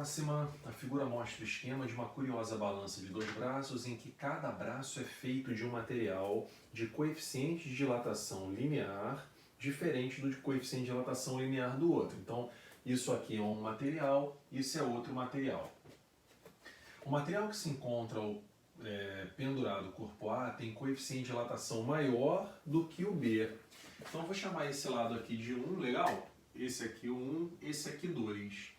próxima, a figura mostra o esquema de uma curiosa balança de dois braços em que cada braço é feito de um material de coeficiente de dilatação linear diferente do de coeficiente de dilatação linear do outro. Então, isso aqui é um material, isso é outro material. O material que se encontra pendurado corpo A tem coeficiente de dilatação maior do que o B. Então, eu vou chamar esse lado aqui de 1, legal? Esse aqui 1, esse aqui 2.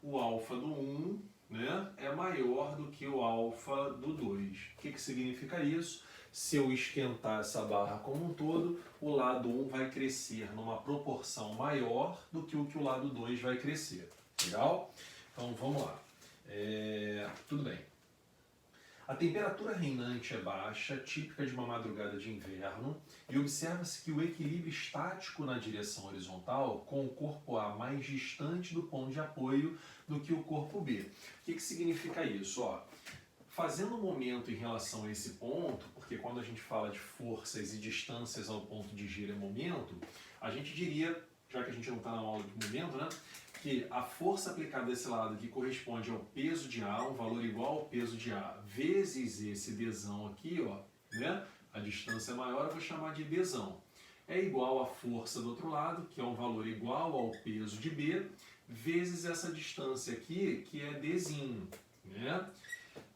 O alfa do 1, né, é maior do que o alfa do 2. O que significa isso? Se eu esquentar essa barra como um todo, o lado 1 vai crescer numa proporção maior do que o lado 2 vai crescer. Legal? Então vamos lá. Tudo bem. A temperatura reinante é baixa, típica de uma madrugada de inverno, e observa-se que o equilíbrio estático na direção horizontal, com o corpo A mais distante do ponto de apoio do que o corpo B. O que significa isso? Fazendo um momento em relação a esse ponto, porque quando a gente fala de forças e distâncias ao ponto de giro é momento, a gente diria, já que a gente não está na aula de momento, né, que a força aplicada desse lado aqui corresponde ao peso de A, um valor igual ao peso de A, vezes esse Dzão aqui, né? A distância maior eu vou chamar de Dzão. É igual à força do outro lado, que é um valor igual ao peso de B, vezes essa distância aqui, que é Dzinho, né?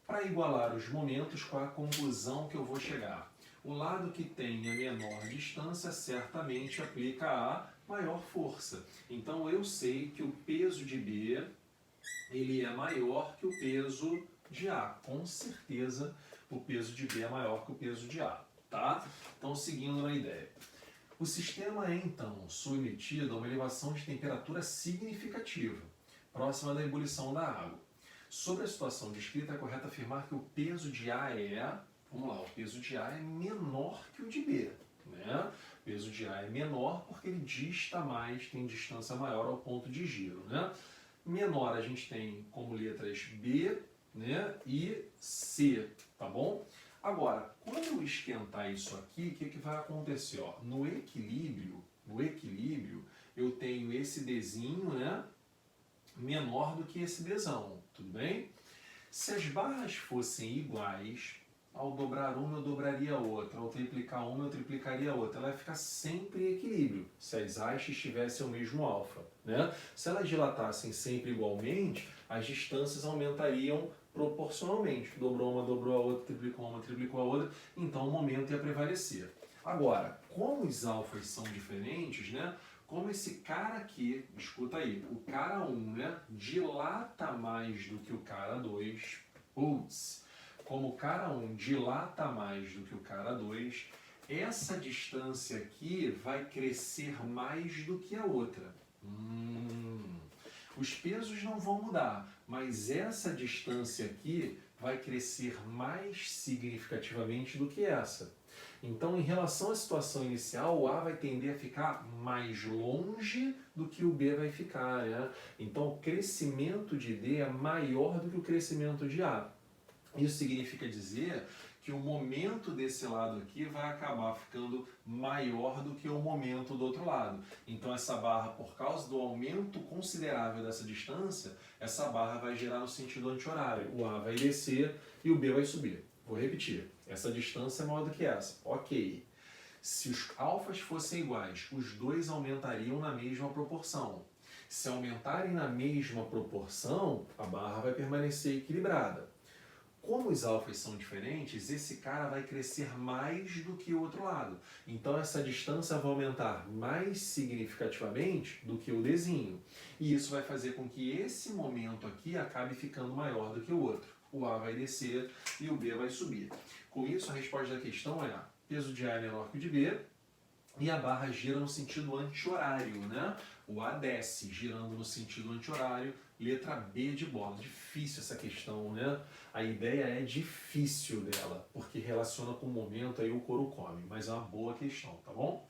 Para igualar os momentos, qual é a conclusão que eu vou chegar? O lado que tem a menor distância certamente aplica a maior força. Então eu sei que o peso de B ele é maior que o peso de A. Com certeza o peso de B é maior que o peso de A. Tá? Então seguindo na ideia. O sistema é então submetido a uma elevação de temperatura significativa, próxima da ebulição da água. Sobre a situação descrita, é correto afirmar que o peso de A vamos lá, o peso de A é menor que o de B, né? O peso de A é menor porque ele dista mais, tem distância maior ao ponto de giro, né? Menor a gente tem como letras B, né, e C, tá bom? Agora, quando eu esquentar isso aqui, o que vai acontecer? No equilíbrio, eu tenho esse Dzinho, né, menor do que esse Dzão, tudo bem? Se as barras fossem iguais, ao dobrar uma eu dobraria a outra, ao triplicar uma eu triplicaria a outra, ela vai ficar sempre em equilíbrio, se as hastes tivessem o mesmo alfa, né? Se elas dilatassem sempre igualmente, as distâncias aumentariam proporcionalmente, dobrou uma, dobrou a outra, triplicou a outra, então o momento ia prevalecer. Agora, como os alfas são diferentes, né? Como esse cara aqui, escuta aí, o cara 1, né, dilata mais do que o cara 2, como o cara 1 dilata mais do que o cara 2, essa distância aqui vai crescer mais do que a outra. Os pesos não vão mudar, mas essa distância aqui vai crescer mais significativamente do que essa. Então, em relação à situação inicial, o A vai tender a ficar mais longe do que o B vai ficar, né? Então, o crescimento de D é maior do que o crescimento de A. Isso significa dizer que o momento desse lado aqui vai acabar ficando maior do que o momento do outro lado. Então essa barra, por causa do aumento considerável dessa distância, essa barra vai girar no sentido anti-horário. O A vai descer e o B vai subir. Vou repetir, essa distância é maior do que essa. Ok. Se os alfas fossem iguais, os dois aumentariam na mesma proporção. Se aumentarem na mesma proporção, a barra vai permanecer equilibrada. Como os alfas são diferentes, esse cara vai crescer mais do que o outro lado. Então essa distância vai aumentar mais significativamente do que o Dzinho. E isso vai fazer com que esse momento aqui acabe ficando maior do que o outro. O A vai descer e o B vai subir. Com isso, a resposta da questão é: peso de A é menor que o de B, e a barra gira no sentido anti-horário, né? O A desce, girando no sentido anti-horário, letra B de bola. Difícil essa questão, né? A ideia é difícil dela, porque relaciona com o momento aí o couro come, mas é uma boa questão, tá bom?